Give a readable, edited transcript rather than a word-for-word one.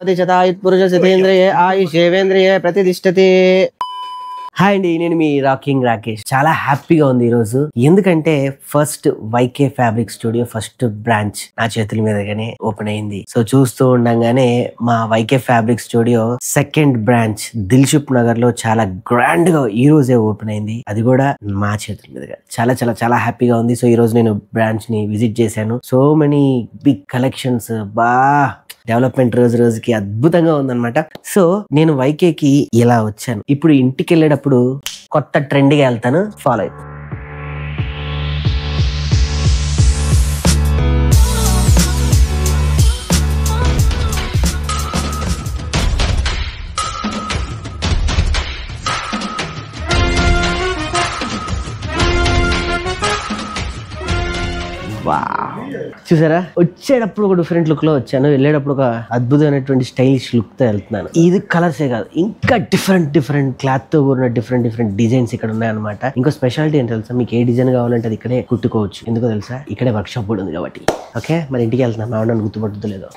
పురుష సితేంద్రియే ఆయుషేవేంద్రియే ప్రతిష్టతి. హాయ్ అండి, నేను మీ రాకింగ్ రాకేష్. చాలా హ్యాపీగా ఉంది ఈరోజు. ఎందుకంటే first Y K fabric studio first branch నా చేతుల మీదగానే ఓపెన్ అయింది. సో చూస్తూ ఉండగానే మా Y K fabric studio second branch Dilsukhnagar లో చాలా గ్రాండ్ గా ఈ రోజే ఓపెన్ అయింది. అది కూడా మా చేతుల మీదుగా. చాలా చాలా చాలా హ్యాపీగా ఉంది. సో ఈ రోజు నేను బ్రాంచ్ ని విజిట్ చేశాను. So many big collections, development రోజు రోజుకి అద్భుతంగా ఉందన్నమాట. సో నేను వైకేకి ఇలా వచ్చాను. ఇప్పుడు ఇంటికి వెళ్ళేటప్పుడు కొత్త ట్రెండ్గా వెళ్తాను, ఫాలో అయిపో. చూసారా, వచ్చేటప్పుడు ఒక డిఫరెంట్ లుక్ లో వచ్చాను, వెళ్ళేటప్పుడు ఒక అద్భుతమైనటువంటి స్టైలిష్ లుక్ తో వెళ్తున్నాను. ఇది కలర్సే కాదు, ఇంకా డిఫరెంట్ క్లాత్ తో కూడిన డిఫరెంట్ డిజైన్స్ ఇక్కడ ఉన్నాయన్నమాట. ఇంకో స్పెషాలిటీ ఏంటి తెలుసా, మీకు ఏ డిజైన్ కావాలంటే అది ఇక్కడే కుట్టుకోవచ్చు. ఎందుకో తెలుసా, ఇక్కడే వర్క్ షాప్ కూడా ఉంది కాబట్టి. ఓకే, మరి ఇంటికి వెళ్తున్నాను, మా గుర్తుపడుతుందో లేదో.